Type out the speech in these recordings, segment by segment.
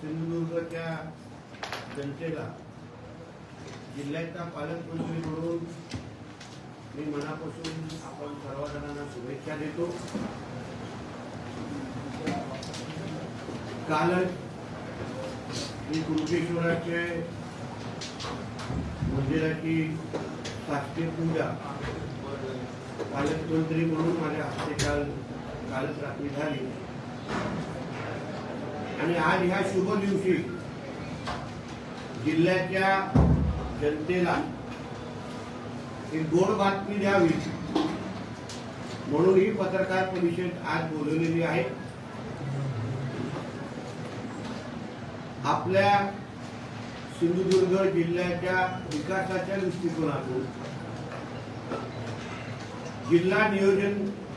सिंधुदुर्गच्या जनतेला जिल्ह्याचा पालकमंत्री म्हणून मी मनापासून आपण सर्वजणांना शुभेच्छा देतो। कालच मी कुणकेश्वराचे मंदिराची शासकीय पूजा पालकमंत्री म्हणून माझ्या हस्ते कालच रात्री झाली आणि आज ह्या शुभ दिवशी जिल्ह्याच्या जनतेला एक गोड बातमी द्यावी म्हणून ही पत्रकार परिषद आज बोलवलेली आहे। आपल्या सिंधुदुर्ग जिल्ह्याच्या विकासाच्या दृष्टिकोनातून जिल्हा नियोजनासाठी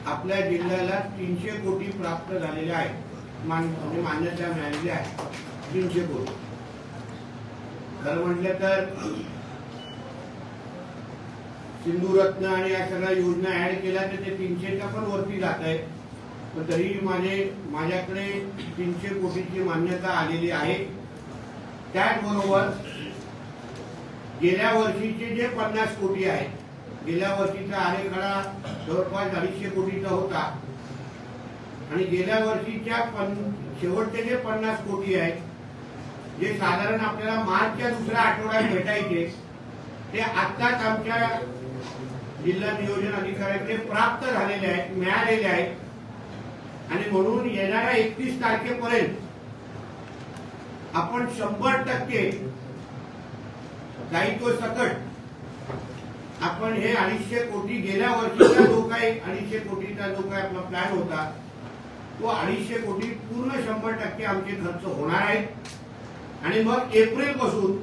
आपल्या जिल्ह्याला 300 कोटी प्राप्त झालेले आहेत, मान्यता मिळालेली आहे। 300 कोटी खरं म्हटलं तर सिंधुरत्न आणि या सगळ्या योजना ऍड केल्या तर ते 300च्या पण वरती जात आहे, पण तरी माझ्याकडे 300 कोटीची मान्यता आलेली आहे। त्याचबरोबर गेल्या वर्षीचे जे 50 कोटी आहेत, गेल्या वर्षीचा आरेखडा जवळपास 250 कोटीचा होता आणि गेल्या वर्षीच्या शेवटचे जे 50 कोटी आहेत, जे साधारण आपल्याला मार्चच्या दुसऱ्या आठवड्यात भेटायचे, ते आत्ताच आमच्या जिल्हा नियोजन अधिकाऱ्याकडे प्राप्त झालेले आहेत, मिळालेले आहेत आणि म्हणून येणाऱ्या 31 तारखेपर्यंत आपण 100% दायित्व सकट आपण हे 250 कोटी गेल्या वर्षीचा जो काही 250 कोटीचा जो काही आपला प्लॅन होता तो 250 कोटी पूर्ण 100% आमचे खर्च होणार आहेत आणि मग एप्रिल पासून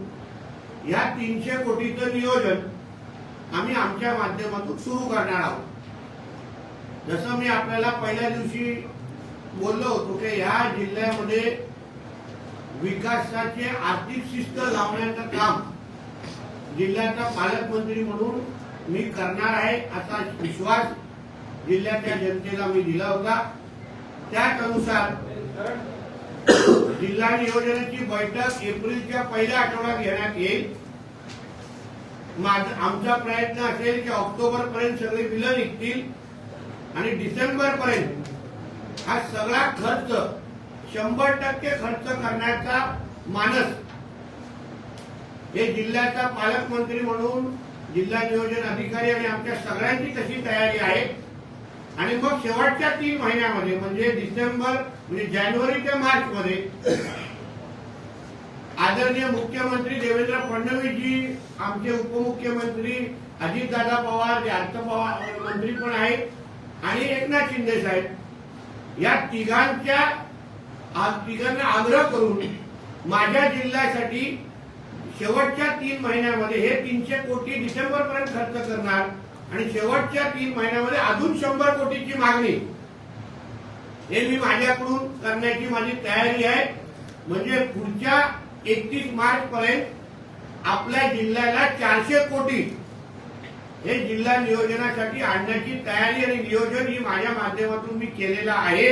या 300 कोटीचं नियोजन आम्ही आमच्या माध्यमातून सुरू करणार आहोत। जसं मी आपल्याला पहिल्या दिवशी बोललो होतो की या जिल्ह्यामध्ये विकासाचे आर्थिक शिस्त लावण्याचं काम जिल्ह्याचा पालकमंत्री म्हणून मी करणार आहे असा विश्वास जिल्ह्याच्या जनतेला मी दिला होता। त्याच अनुसार जिल्हा नियोजनाची बैठक एप्रिलच्या पहिल्या आठवड्यात घेण्यात येईल। आमचा प्रयत्न असेल की ऑक्टोबर पर्यंत सगळे बिलं निघतील आणि डिसेंबर पर्यंत हा सगळा खर्च 100% खर्च करण्याचा मानस हे जिल्ह्याचा पालकमंत्री म्हणून जिल्हा नियोजन अधिकारी आणि आमच्या सगळ्यांची तशी तयारी आहे आणि मग शेवटच्या 3 महिन्यामध्ये म्हणजे डिसेंबर म्हणजे जानेवारी ते मार्च मध्ये आदरणीय मुख्यमंत्री देवेंद्र फडणवीस जी, आमचे उपमुख्यमंत्री अजितदादा पवार जे अर्थ मंत्री पण आहेत आणि एकनाथ शिंदे साहेब, या तिघांना आग्रह करून माझ्या जिल्ह्यासाठी शेवटच्या 3 महिन्यामध्ये हे 300 कोटी डिसेंबर पर्यंत खर्च करणार आणि शेवटच्या 3 महिन्यामध्ये अजून 100 कोटीची मागणी हे मी माझ्याकडून करण्याची माझी तयारी आहे। म्हणजे पुढच्या 31 मार्च पर्यंत आपल्या जिल्ह्याला 400 कोटी हे जिल्हा नियोजनासाठी आणण्याची तयारी आणि नियोजन ही माझ्या माध्यमातून मी केलेलं आहे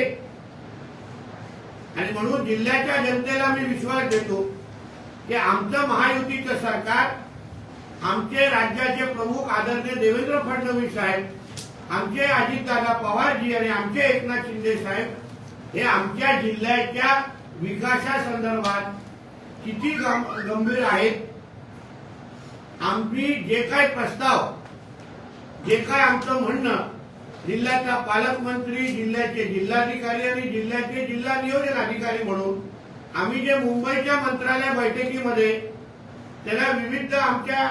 आणि म्हणून जिल्ह्याच्या जनतेला मी विश्वास देतो की आमचं महायुतीचं सरकार, आमचे राज्याचे प्रमुख आदरणीय देवेंद्र फडणवीस साहेब, आमचे अजितदादा पवारजी आणि आमचे एकनाथ शिंदे साहेब हे आमच्या जिल्ह्याच्या विकासासंदर्भात किती गंभीर आहेत। आम्ही जे काही प्रस्ताव, जे काय आमचं म्हणणं जिल्ह्याचा पालकमंत्री, जिल्ह्याचे जिल्हाधिकारी आणि जिल्ह्याचे जिल्हा नियोजन अधिकारी म्हणून आम्ही जे मुंबईच्या मंत्रालय बैठकीमध्ये त्याला विविध आमच्या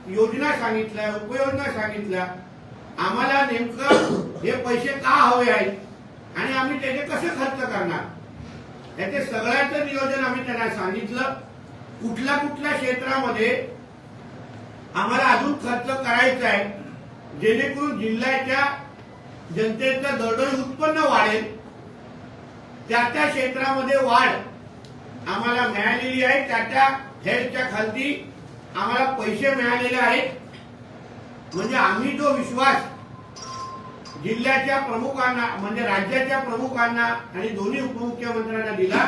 योजना सांगितल्या, उपयोजना सांगितल्या, आम्हाला नेमकं हे पैसे का हवे आहेत आणि आम्ही त्याचे कसे खर्च करणार याचे सगळ्याचं नियोजन आम्ही त्यांना सांगितलं। कुठल्या क्षेत्रामध्ये आम्हाला अजून खर्च करायचा आहे जेणेकरून जिल्ह्याच्या जनतेचं दरडोई उत्पन्न वाढेल, त्या क्षेत्रामध्ये वाढ आम्हाला मिळालेली आहे। त्या हेडच्या खालती आम्हाला पैसे मिळालेले आहेत म्हणजे आम्ही जो विश्वास जिल्ह्याच्या प्रमुखांना म्हणजे राज्याच्या प्रमुखांना आणि दोन्ही उपमुख्यमंत्र्यांना दिला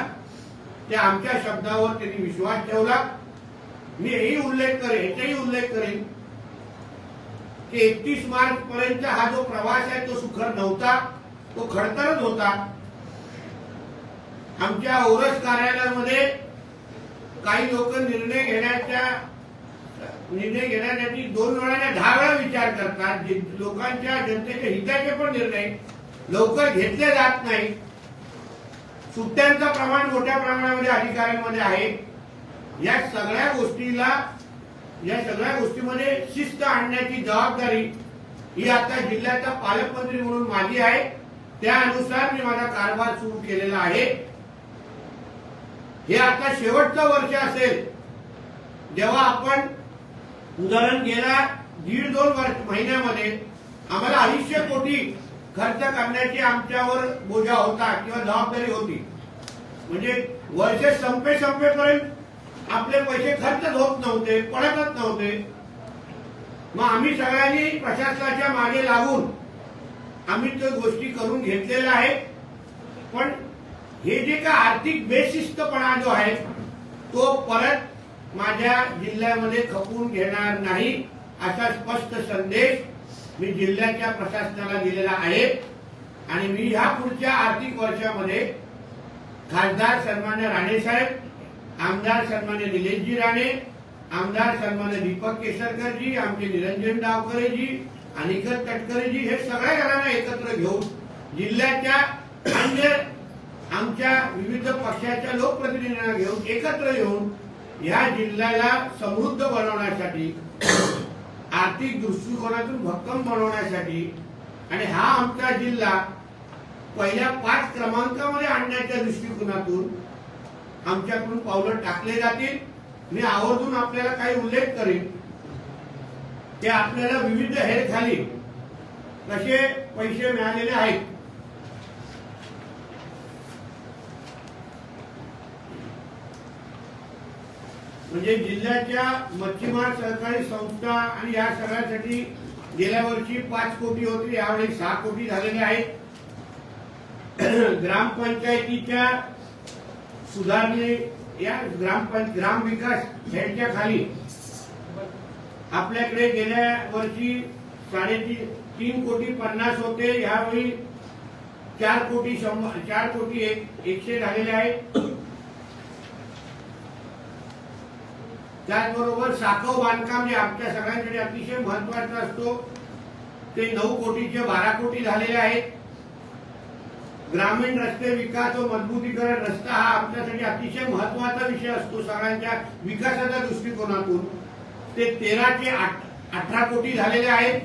त्या आमच्या शब्दावर त्यांनी विश्वास ठेवला। मी हेही उल्लेख करेन की 31 मार्च पर्यंत हा जो प्रवास आहे तो सुखर नव्हता, तो खडतरच होता। आमच्या औरस कार्यालयामध्ये काही लोक निर्णय घेण्यासाठी 2 वेळा 10 वेळा विचार करतात। लोकांच्या जनतेच्या हिताचे पण निर्णय लवकर घेतले जात नाही। सुट्ट्यांचं प्रमाण मोठ्या प्रमाणामध्ये अधिकाऱ्यांमध्ये आहे। या सगळ्या गोष्टीमध्ये शिस्त आणण्याची जबाबदारी ही आता जिल्ह्याचा पालकमंत्री म्हणून माझी आहे। त्यानुसार मी माझा कारभार सुरू केलेला आहे। हे आता शेवटचं वर्ष असेल जेव्हा आपण उदाहरण गेल्या 1.5-2 महिन्यामध्ये आम्हाला 250 कोटी खर्च करण्याची आमच्यावर बोजा होता किंवा जबाबदारी होती। म्हणजे वर्ष संपेपर्यंत आपले पैसे खर्च होत नव्हते, पडतच नव्हते। मग आम्ही सगळ्यांनी प्रशासनाच्या मागे लागून आम्ही त्या गोष्टी करून घेतलेल्या आहेत। पण हे जे का आर्थिक बेशिस्तपणा जो आहे तो परत माझ्या जिल्ह्यामध्ये खपून घेणार नाही असा स्पष्ट संदेश मी जिल्ह्याच्या प्रशासनाला दिलेला आहे। आणि मी ह्या पुढच्या आर्थिक वर्षामध्ये खासदार सन्मान्य राणे साहेब, आमदार सन्मान्य निलेशजी राणे, आमदार सन्मान्य दीपक केसरकरजी, आमचे निरंजन डावकरेजी, अनिकेत तटकरेजी हे सगळ्या जणांना एकत्र घेऊन जिल्ह्याच्या अन्य आमच्या विविध पक्षाच्या लोकप्रतिनिधींना घेऊन एकत्र येऊन या जिल्ह्याला समृद्ध बनवण्यासाठी, आर्थिक दृष्टिकोनातून भक्कम बनवण्यासाठी आणि हा आमचा जिल्हा पहिल्या 5 क्रमांकामध्ये आणण्याच्या दृष्टिकोनातून आमच्याकडून पावलं टाकले जातील। मी आवर्जून आपल्याला काही उल्लेख करीन की आपल्याला विविध हेरखाली कसे पैसे मिळालेले आहेत। म्हणजे जिल्ह्याच्या मच्छीमार सहकारी संस्था आणि या सगळ्यासाठी गेल्या वर्षी 5 कोटी होते, यावेळी 6 कोटी झालेले आहेत। ग्रामपंचायतीच्या सुधारणे या ग्राम विकास यांच्या खाली आपल्याकडे गेल्या वर्षी 3.5 कोटी 50 होते, यावेळी 4 कोटी 100 झालेले आहेत। त्याचबरोबर साखव बांधकाम जे आमच्या सगळ्यांसाठी अतिशय महत्वाचा असतो ते 9 कोटीचे 12 कोटी झालेले आहेत। ग्रामीण रस्ते विकास व मजबूतीकरण रस्ता हा आमच्यासाठी अतिशय महत्वाचा विषय असतो सगळ्यांच्या विकासाच्या दृष्टिकोनातून, ते 13 ते 18 कोटी झालेले आहेत।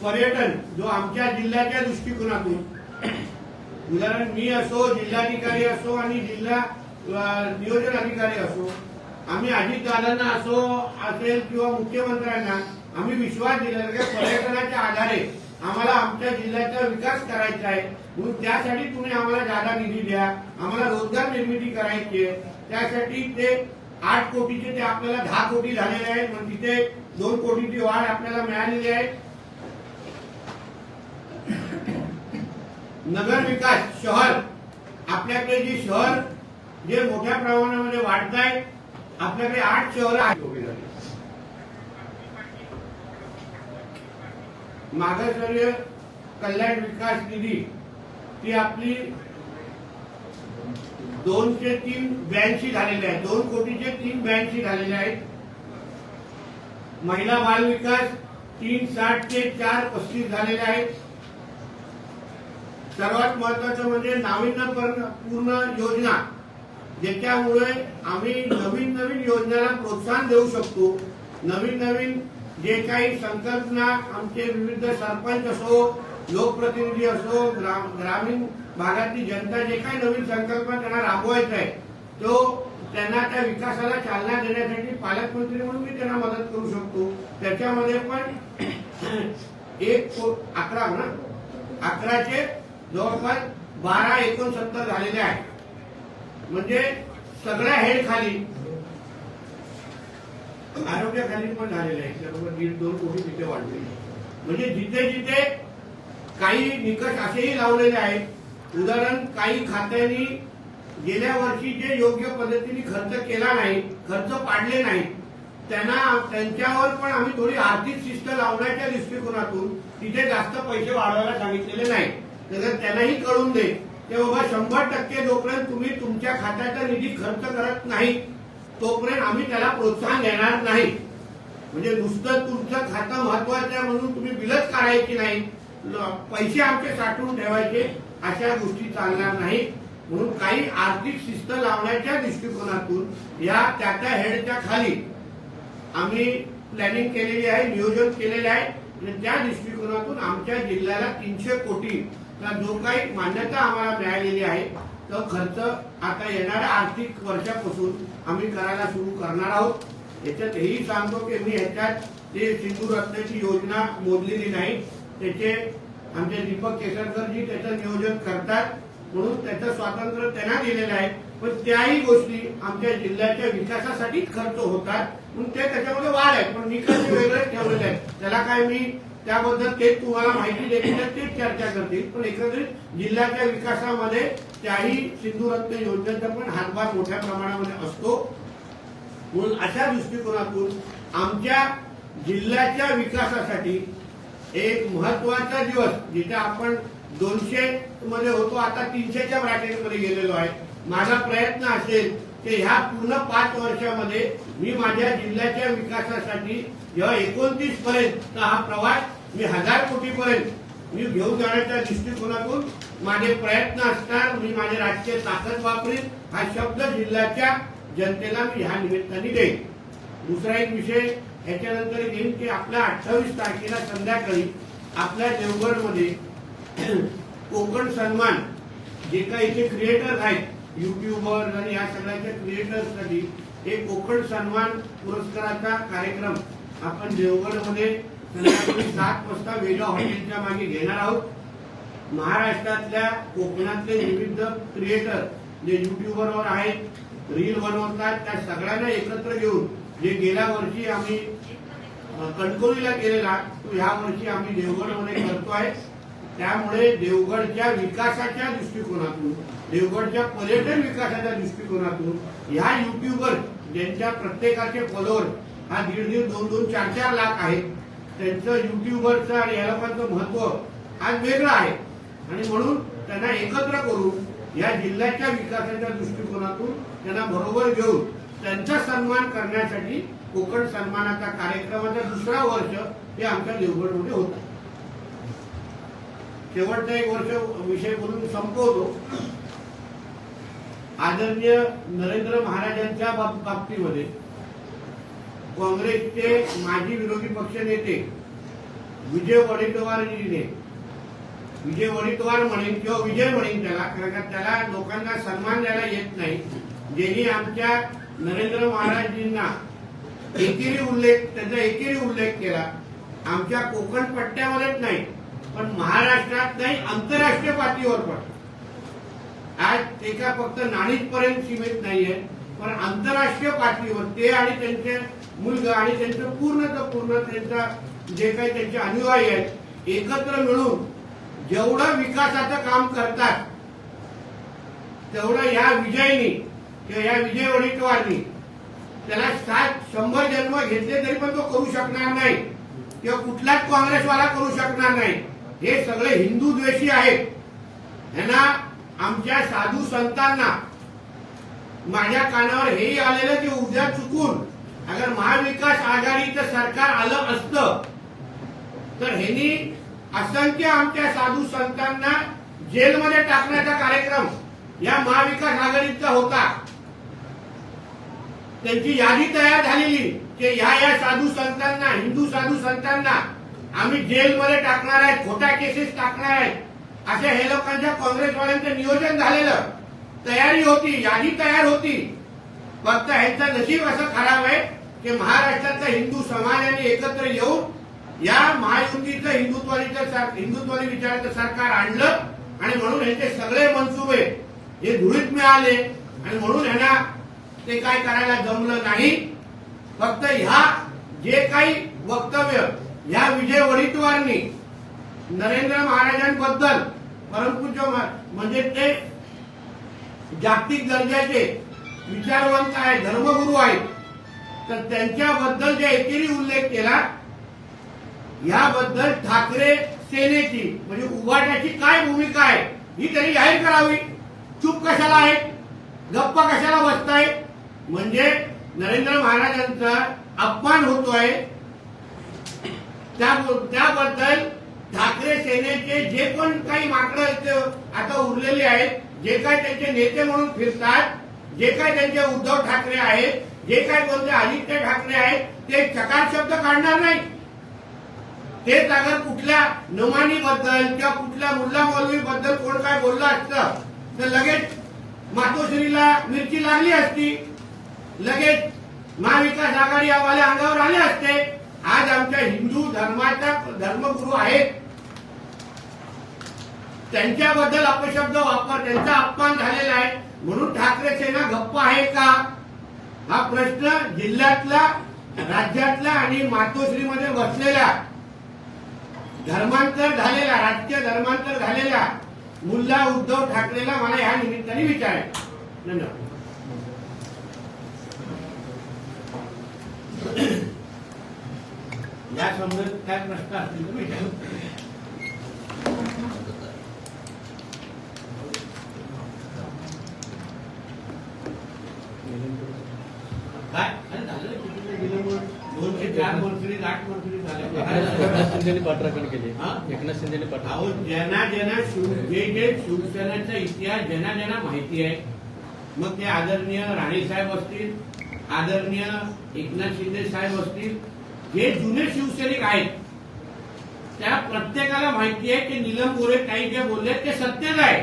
पर्यटन जो आमच्या जिल्ह्याच्या दृष्टिकोनातून उदाहरण मी असो, जिल्हाधिकारी असो आणि जिल्हा नियोजन अधिकारी असो, आम्ही अजितदादांना असेल किंवा मुख्यमंत्र्यांना आम्ही विश्वास दिलेला की पर्यटनाच्या आधारे आम्हाला आमच्या जिल्ह्याचा विकास करायचा आहे, म्हणून त्यासाठी तुम्ही आम्हाला जादा निधी द्या, आम्हाला रोजगार निर्मिती करायची आहे। त्यासाठी ते 8 कोटीचे ते आपल्याला 10 कोटी झालेले आहेत, म्हणजे तिथे 2 कोटीची वाढ आपल्याला मिळालेली आहे। नगर विकास शहर आपल्याकडे जे शहर जे मोठ्या प्रमाणामध्ये वाढत आहे, आपल्याकडे 8 शहर आहेत। मागासवर्गीय कल्याण विकास निधी ती आपली 282 झालेली आहे, 2 कोटीचे 382 झालेले आहेत। महिला बाल विकास 360 ते 435 झालेले आहेत। सर्वात महत्वाचं म्हणजे नाविन्यपूर्ण योजना, ज्याच्यामुळे आम्ही नवीन योजनांना प्रोत्साहन देऊ शकतो। नवीन जे काही संकल्पना आमचे विविध सरपंच असो, लोकप्रतिनिधी असो, ग्रामीण भागातील जनता जे काही नवीन संकल्पना त्यांना राबवायचा आहे तो त्यांना त्या विकासाला चालना देण्यासाठी पालकमंत्री म्हणून मी त्यांना मदत करू शकतो। त्याच्यामध्ये पण 11 चे जवळपास 1269 झालेले आहे. म्हणजे सगळ्या हेड खाली, आरोग्याखाली पण झालेले आहे. त्याबरोबर 1.5-2 कोटी तिथे वाढले. म्हणजे जिथे जिथे काही निकष असेही लावलेले आहेत. उदाहरण, काही खात्यांनी गेल्या वर्षी जे योग्य पद्धतीने खर्च केला नाही, खर्च पाडले नाही, त्यांच्यावर पण आम्ही थोडी आर्थिक शिस्त लावण्याच्या दृष्टिकोनातून तिथे जास्त पैसे वाढवायला सांगितलेले नाही. तर त्यांनाही कळून दे की बाबा 100% जोपर्यंत तुम्ही तुमच्या खात्याचा निधी खर्च करत नाही तोपर्यंत आम्ही त्याला प्रोत्साहन देणार नाही. म्हणजे नुसतं तुमचं खातं महत्वाचं आहे म्हणून तुम्ही बिलच काढायची नाही, पैसे आमचे साठवून ठेवायचे, अशा गोष्टी चालणार नाही. म्हणून काही आर्थिक शिस्त लावण्याच्या दृष्टिकोनातून या त्या हेडच्या खाली आम्ही प्लॅनिंग केलेली आहे, नियोजन केलेले आहे. आणि त्या दृष्टिकोनातून आमच्या जिल्ह्याला 300 कोटीचा जो काही मान्यता आम्हाला मिळालेली आहे तो खर्च आता येणाऱ्या आर्थिक वर्षापासून आम्ही करायला सुरू करणार आहोत. याच्यात हेही सांगतो की मी ह्याच्यात ते सिंधू रत्नाची योजना मोजलेली नाही. त्याचे आमचे दीपक केसरकरजी त्याचं नियोजन करतात, म्हणून त्याचं स्वातंत्र्य त्यांना दिलेलं आहे. पण त्याही गोष्टी आमच्या जिल्ह्याच्या विकासासाठीच खर्च होतात, म्हणून ते त्याच्यामध्ये वाढ आहे. पण निकष वेगळे ठेवलेले आहेत. त्याला काय मी त्याबद्दल तेच तुम्हाला माहिती देतील, तेच चर्चा करतील. पण एकंदरीत जिल्ह्याच्या विकासामध्ये त्याही सिंधुरत्न योजनेचा पण हातभार मोठ्या प्रमाणामध्ये असतो. म्हणून अशा दृष्टिकोनातून आमच्या जिल्ह्याच्या विकासासाठी एक महत्वाचा दिवस, जिथे आपण 200 मध्ये होतो आता 300च्या ब्रॅकेटमध्ये गेलेलो आहे. माझा प्रयत्न असेल की ह्या पूर्ण 5 वर्षामध्ये मी माझ्या जिल्ह्याच्या विकासासाठी जेव्हा 29 पर्यंत हा प्रवास मी 1000 कोटीपर्यंत मी घेऊन जाण्याच्या दृष्टिकोनातून माझे प्रयत्न असणार. मी माझी राजकीय ताकद वापरीन, हा शब्द जिल्ह्याच्या जनतेला मी ह्या निमित्ताने देईन. दुसरा एक विषय ह्याच्यानंतर घेईन की आपल्या 28 तारखेला संध्याकाळी आपल्या देवगडमध्ये कोकण सन्मान, जे काही इथे क्रिएटर्स आहेत, युट्यूबर आणि या सगळ्याच्या क्रिएटर्ससाठी एक कोकण सन्मान पुरस्काराचा कार्यक्रम आपण देवगडमध्ये संध्याकाळी 7 वाजता वेगा हॉटेलच्या मागे घेणार आहोत. महाराष्ट्रातल्या कोकणातले विविध क्रिएटर जे युट्यूबरवर आहेत, रील बनवतात, त्या सगळ्यांना एकत्र घेऊन जे गेल्या वर्षी आम्ही कणकवलीला केलेला तो ह्या वर्षी आम्ही देवगडमध्ये करतोय. त्यामुळे देवगडच्या विकासाच्या दृष्टिकोनातून, देवगडच्या पर्यटन विकासाच्या दृष्टिकोनातून ह्या युट्यूबर ज्यांच्या प्रत्येकाचे फॉलोअर हा 1.5, 2, 4 लाख आहेत, त्यांचं युट्यूबरचं आणि या लोकांचं महत्व आज वेगळं आहे. आणि म्हणून त्यांना एकत्र करून या जिल्ह्याच्या विकासाच्या दृष्टिकोनातून त्यांना बरोबर घेऊन त्यांचा सन्मान करण्यासाठी कोकण सन्मानाचा कार्यक्रमाचा 2रा वर्ष हे आमच्या देवगडमध्ये होत आहे. शेवटचा एक वर्ष विषय बोलून संपवतो. आदरणीय नरेंद्र महाराजांच्या बाबतीमध्ये काँग्रेसचे माजी विरोधी पक्ष नेते विजय वडेट्टीवारजीने, विजय वडेट्टीवार म्हणेन किंवा विजय म्हणेन त्याला, कारण त्याला लोकांना सन्मान द्यायला येत नाही, ज्यांनी आमच्या नरेंद्र महाराजांना त्याचा एकेरी उल्लेख केला. आमच्या कोकण पट्ट्यामध्येच नाही पण महाराष्ट्रात नाही, आंतरराष्ट्रीय पातळीवर पण आज एका फक्त नाणीजपर्यंत सीमित नाहीये, पण आंतरराष्ट्रीय पातळीवर ते आणि त्यांचे मुलगा आणि त्यांचं पूर्ण त्यांचा जे काही त्यांचे अनुयायी आहेत एकत्र मिळून जेवढं विकासाचं काम करतात तेवढं या विजयनी किंवा या विजय वडेट्टीवारनी त्याला 100 जन्म घेतले तरी पण तो करू शकणार नाही किंवा कुठलाच काँग्रेसवाला करू शकणार नाही. हे सगळे हिंदू द्वेषी आहेत. यांना आमच्या साधू संतांना माझ्या कानावर हेही आलेलं की उद्या चुकून अगर महाविकास आघाडीचं सरकार आलं असतं तर ह्यांनी असंख्य आमच्या साधू संतांना जेलमध्ये टाकण्याचा कार्यक्रम या महाविकास आघाडीचा होता. त्यांची यादी तयार झालेली की या साधू संतांना, हिंदू साधू संतांना आम्ही जेलमध्ये टाकणार आहेत, खोट्या केसेस टाकणार आहेत, असे हे लोकांच्या काँग्रेसवाल्यांचं नियोजन झालेलं, तयारी होती, यादी तयार होती. फक्त ह्यांचं नशीब असं खराब आहे की महाराष्ट्रातल्या हिंदू समाजाने एकत्र येऊन या महायुतीचं हिंदुत्वादी विचाराचं सरकार आणलं आणि म्हणून ह्याचे सगळे मनसुबे हे धुळीत मिळाले आणि म्हणून ह्यांना ते काय करायला जमलं नाही. फक्त ह्या जे काही वक्तव्य ह्या विजय वडेट्टीवारांनी नरेंद्र महाराजांबद्दल परमपूज्य म्हणजे ते जागतिक दर्जाचे विचारवंत आहेत, धर्मगुरू आहेत, तर त्यांच्याबद्दल जे एकेरी उल्लेख केला याबद्दल ठाकरे सेनेची म्हणजे उभाट्याची काय भूमिका आहे ही त्यांनी जाहीर करावी. चूप कशाला आहे, गप्पा कशाला बसताय, म्हणजे नरेंद्र महाराजांचा अपमान होतोय. त्याबद्दल ठाकरे सेनेचे जे पण काही माकडं आता उरलेले आहेत, जे काय त्यांचे नेते म्हणून फिरतात, जे काय त्यांचे उद्धव ठाकरे आहेत, जे काय कोणते आदित्य ठाकरे आहेत, ते चकार शब्द काढणार नाही. तेच अगर कुठल्या नमानी बद्दल किंवा कुठल्या मुल्ला मौलवी बद्दल कोण काय बोललं असतं तर लगेच मातोश्रीला मिरची लागली असती, लगेच महाविकास आघाडी वाले अंगावर आले असते. आज आमच्या हिंदू धर्माचा धर्मगुरू आहेत, त्यांच्याबद्दल अपशब्द वापर, त्यांचा अपमान झालेला आहे. म्हणून ठाकरे सेना गप्प आहे का हा प्रश्न जिल्ह्यातला, राज्यातला आणि मातोश्रीमध्ये बसलेल्या धर्मांतर झालेला, राजकीय धर्मांतर झालेला मुल्ला उद्धव ठाकरेला मला या निमित्ताने विचारायचं. धन्यवाद. या संदर्भात काय प्रश्न असतील तर विचारा. काय झालं किती गेलं? 2 ते 4 मंत्री 8 मंत्री झाले. एकनाथ शिंदेने पाठराखण केली. एकनाथ शिंदेने पाठराखण. ज्यांना जे शिवसेनेचा इतिहास ज्यांना माहिती आहे, मग ते आदरणीय राणे साहेब असतील, आदरणीय एकनाथ शिंदे साहेब असतील, जे जुने शिवसैनिक आहेत त्या प्रत्येकाला माहिती आहे की नीलम गोरे काही जे बोलले ते सत्यच आहे.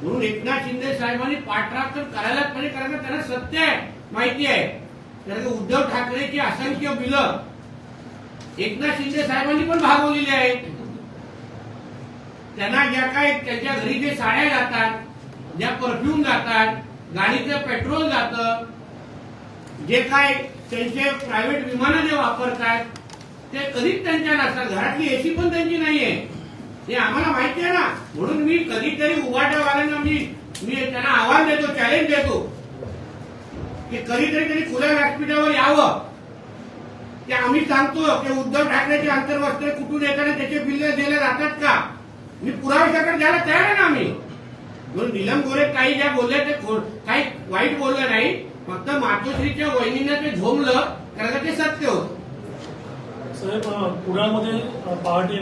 म्हणून एकनाथ शिंदे साहेबांनी पाठराखण करायलाच पाहिजे, कारण त्यांना सत्य आहे, माहिती आहे. कारण उद्धव ठाकरेची असंख्य बिलं एकनाथ शिंदे साहेबांनी पण भागवलेली आहेत. त्यांना ज्या काय त्यांच्या घरी जे साड्या जातात, ज्या परफ्यूम जातात, गाडीचं पेट्रोल जातं, जे काय त्यांचे प्रायव्हेट विमानं जे वापरतात ते कधीच त्यांच्या नसतात. घरातली एसी पण त्यांची नाहीये, हे आम्हाला माहिती आहे ना. म्हणून मी कधीतरी उभाट्यावाल्यांना मी त्यांना आव्हान देतो, चॅलेंज देतो की कधीतरी त्यांनी खुल्या व्यासपीठावर यावं. की आम्ही सांगतो की उद्धव ठाकरेचे अंतर्वस्त्र कुठून येताना त्याचे बिल्ले दिले जातात का, मी पुराव्याकडे द्यायला तयार आहे ना मी. म्हणून नीलम गोरे काही ज्या बोलल्या ते काही वाईट बोललं नाही, फक्त मातोश्रीच्या वहिनीने ते झोमलं कारण ते सत्य होतं. साहेब, कुडाळमध्ये पहाटे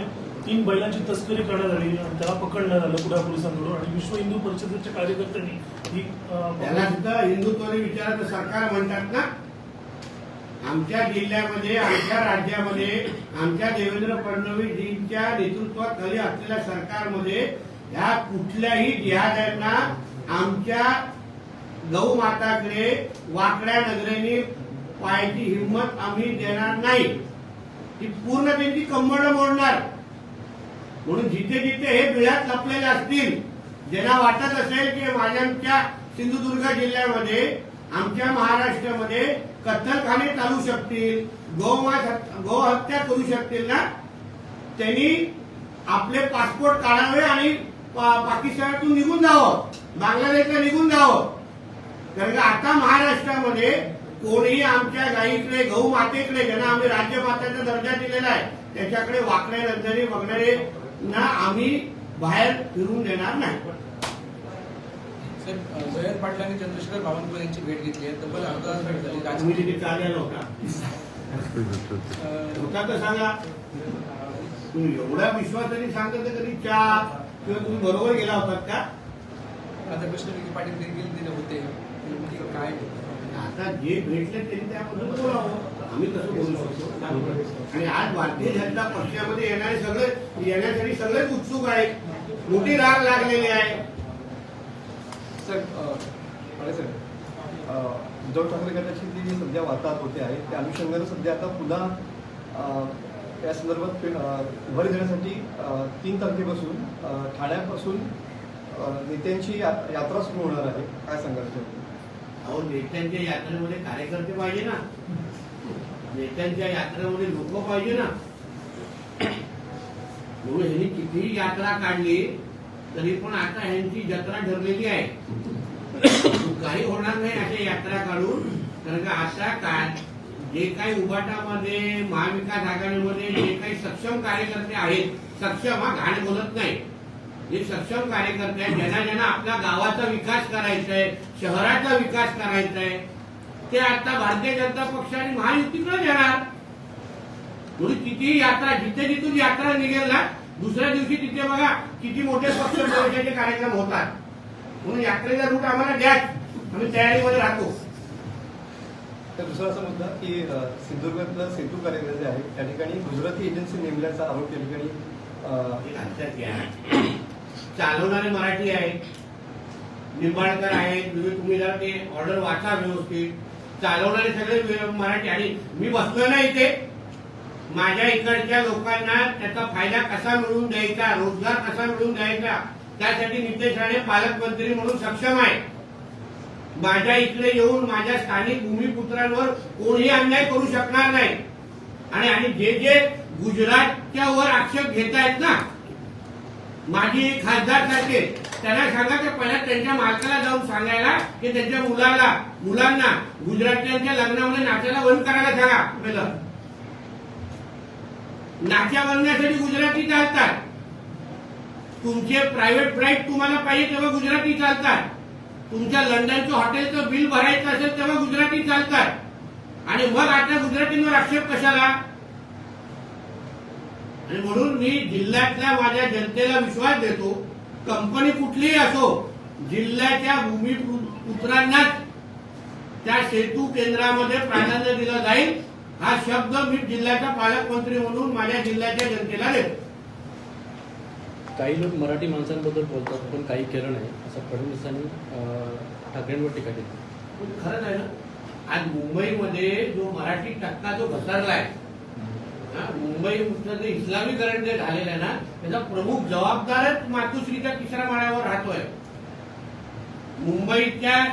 3 बैलांची तस्करी करण्यात आली आणि त्याला पकडण्यात आलं कुडाळ पोलिसांकडून आणि विश्व हिंदू परिषदेच्या कार्यकर्त्यांनी ही त्याला सुद्धा हिंदुत्वाने विचाराचं सरकार म्हणतात ना. आमच्या जिल्ह्यामध्ये, आमच्या राज्यामध्ये, आमच्या देवेंद्र फडणवीसजींच्या नेतृत्वाखाली असलेल्या सरकारमध्ये ह्या कुठल्याही जिहाद्यांना आमच्या गौ माताकडे वाकड्या नजरेने पायाची हिंमत आम्ही देणार नाही. ती पूर्ण त्यांची कंबड मोडणार. म्हणून जिथे जिथे हे बिळात लपलेले असतील, ज्यांना वाटत असेल की माझ्या सिंधुदुर्ग जिल्ह्यामध्ये, आमच्या महाराष्ट्रामध्ये कत्तलखाने चालू शकतील, गो हत्या करू शकतील ना, त्यांनी आपले पासपोर्ट काढावे आणि पाकिस्तानातून निघून जावं, बांगलादेशला निघून जावं. कारण का आता महाराष्ट्रामध्ये कोणीही आमच्या गायीकडे, गहू मातेकडे, ज्यांना आम्ही राज्यमातेचा दर्जा दिलेला आहे, त्याच्याकडे वाकड्या नजरेने बघणारे ना आम्ही बाहेर फिरून देणार नाही. जयंत पाटलांनी चंद्रशेखर बावनकुळे यांची भेट घेतली आहे. तब्बल अर्धा तास भेट झाली. तुम्ही तिथे चाललेला होता तर सांगा. तुम्ही एवढ्या विश्वासाने सांगता तर कधी चहा किंवा तुम्ही बरोबर गेला होतात का? आता कृष्ण विखे पाटील देखील दिले होते. काय आता जे भेटले त्यांनी त्याबद्दल बोलावं, आम्ही कसं बोलू शकतो. आणि आज भारतीय जनता पक्षामध्ये येण्यासाठी सगळेच उत्सुक आहेत, मोठी राग लागलेली आहे. उद्धव ठाकरे गटाची जी सध्या वार्ताहर होते आहे त्या अनुषंगाने सध्या आता पुन्हा या संदर्भात उभारी देण्यासाठी 3 तारखेपासून ठाण्यापासून नेत्यांची यात्रा सुरू होणार आहे, काय सांगाल तुम्ही? अहो, नेत्यांच्या यात्रेमध्ये कार्यकर्ते पाहिजे ना, नेत्यांच्या यात्रेमध्ये लोक पाहिजे ना. म्हणून ह्यांनी कितीही यात्रा काढली तरी पण आता ह्यांची जत्रा ठरलेली आहे. काही होणार नाही अशा यात्रा काढून. कारण का आता काय जे काही उभाटामध्ये महाविकास आघाडीमध्ये जे काही सक्षम कार्यकर्ते आहेत, सक्षम हा घाण बोलत नाही, जे सक्षम कार्यकर्ते आहेत, ज्यांना ज्यांना आपल्या गावाचा विकास करायचा आहे, शहराचा विकास करायचा आहे, ते आता भारतीय जनता पक्ष आणि महायुतीकडे येणार. म्हणून कितीही यात्रा जिथे जिथून यात्रा निघेल ना, दुसऱ्या दिवशी तिथे बघा किती मोठे पक्ष प्रवेशाचे कार्यक्रम होतात. म्हणून यात्रेचा रूट आम्हाला द्या, आम्ही तयारीमध्ये राहतो. तर दुसरा असा मुद्दा की सिंधुदुर्गातलं सेतू कार्यालय जे आहे त्या ठिकाणी गुजराती एजन्सी नेमल्याचा आरोप त्या ठिकाणी लक्षात घ्या, चालवणारे मराठी आहेत, निंबाळकर आहेत. तुम्ही जरा ते ऑर्डर वाचा व्यवस्थित. चालवणारे सगळे मराठी. आणि मी बसलो ना इथे, माझ्या इकडच्या लोकांना त्याचा फायदा कसा मिळवून द्यायचा, रोजगार कसा मिळवून द्यायचा, त्यासाठी नितेश राणे पालकमंत्री म्हणून सक्षम आहे. माझ्या इकडे येऊन माझ्या स्थानिक भूमिपुत्रांवर कोणीही अन्याय करू शकणार नाही. आणि जे जे गुजरातच्या वर आक्षेप घेत आहेत ना, माझी खासदार सारखे, त्यांना सांगा की पहिला त्यांच्या मालकाला जाऊन सांगायला की त्यांच्या मुलांना गुजरात्यांच्या लग्नामध्ये नाचायला बंद करायला सांगा. पहिलं नाच्या बनण्यासाठी गुजराती चालतात. तुमचे प्रायव्हेट फ्लाईट तुम्हाला पाहिजे तेव्हा गुजराती चालतात. तुमच्या लंडनचं हॉटेलचं बिल भरायचं असेल तेव्हा गुजराती चालतात. आणि मग आता गुजरातींवर आक्षेप कशाला? आणि म्हणून मी जिल्ह्यातल्या माझ्या जनतेला विश्वास देतो, कंपनी कुठलीही असो, जिल्ह्याच्या भूमिपुत्रांनाच त्या सेतू केंद्रामध्ये प्राधान्य दिलं जाईल. हा शब्द मी जिल्ह्याचा पालकमंत्री म्हणून माझ्या जिल्ह्याच्या जनतेला देतो. काही लोक मराठी माणसांबद्दल बोलतात पण काही केलं नाही असं फडणवीसांनी ठाकरेंवर टीका केली. खरंच आहे ना, आज मुंबईमध्ये जो मराठी टक्का जो घसरलाय, मुंबईचं जे इस्लामीकरण जे झालेलं आहे ना, त्याचा प्रमुख जबाबदारच मातोश्रीच्या तिसऱ्या माळ्यावर राहतोय. मुंबईच्या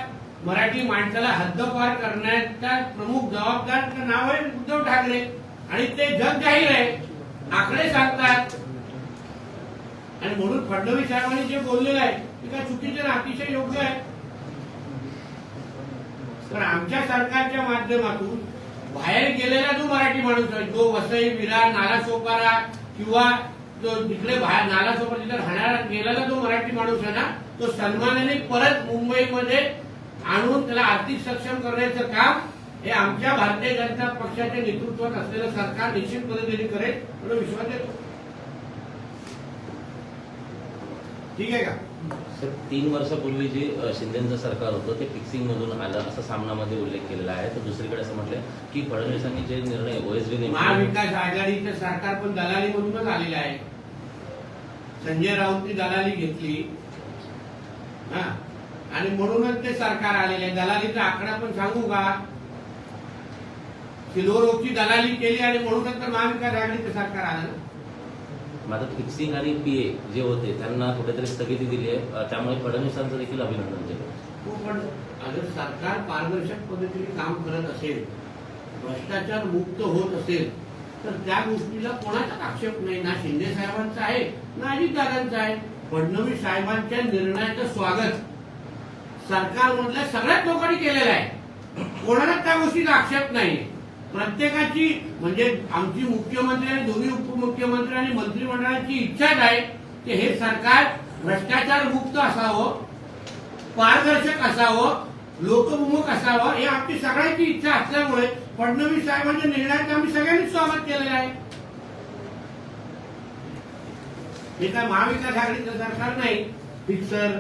मराठी माणसाला हद्दपार करण्याचा प्रमुख जबाबदार नाव आहे उद्धव ठाकरे. आणि ते जग जाहीर आहे, आकडे सांगतात. आणि म्हणून फडणवीस साहेबांनी जे बोललेलं आहे ते काय चुकीचे ना, अतिशय योग्य आहे. पण आमच्या सरकारच्या माध्यमातून बाहेर गेलेला जो मराठी माणूस आहे, जो वसई, विरार, नालासोपारा किंवा जो तिकडे बाहेर नालासोपारा तिथे राहणारा गेलेला जो मराठी माणूस आहे ना, तो सन्मानाने परत मुंबईमध्ये आणून त्याला आर्थिक सक्षम करण्याचं काम हे आमच्या भारतीय जनता पक्षाच्या नेतृत्वात असलेलं सरकार निश्चित पद्धतीने करेल म्हणून विश्वास देतो. ठीक आहे का? सर, 3 वर्षापूर्वी जे शिंदेचं सरकार होतं ते फिक्सिंग मधून आलं असं सामनामध्ये उल्लेख केलेला आहे. तर दुसरीकडे असं म्हटलंय की फडणवीसांनी जे निर्णय ओएसबी महाविकास आघाडीचं सरकार पण दलालीमधूनच आलेलं आहे. संजय राऊतनी दलाली घेतली आणि म्हणूनच ते सरकार आलेले आहे. दलालीचा आकडा पण सांगू का? सिल्व्हर दलाली केली आणि म्हणूनच तर महाविकास आघाडीचं सरकार आलं. माझं फिक्सिंग आणि पीए जे होते त्यांना कुठेतरी स्थगिती दिली आहे, त्यामुळे फडणवीसांचं देखील अभिनंदन केलं. पण अगर सरकार पारदर्शक पद्धतीने काम करत असेल, भ्रष्टाचार मुक्त होत असेल, तर त्या गोष्टीला कोणाचाच आक्षेप नाही. ना शिंदे साहेबांचा आहे ना अजितदादांचा आहे. फडणवीस साहेबांच्या निर्णयाचं स्वागत सरकारमधल्या सगळ्याच लोकांनी केलेलं आहे. कोणालाच त्या गोष्टीचा आक्षेप नाही. प्रत्येकाची म्हणजे आमची मुख्यमंत्री आणि दोन्ही उपमुख्यमंत्री आणि मंत्रिमंडळाची इच्छाच आहे की हे सरकार भ्रष्टाचार मुक्त असावं, पारदर्शक असावं, लोकविमुख असावं, हे आमची सगळ्यांची इच्छा असल्यामुळे फडणवीस साहेबांच्या निर्णयाचं आम्ही सगळ्यांनी स्वागत केलेलं आहे. हे काय महाविकास आघाडीचं सरकार नाही, फिक्सर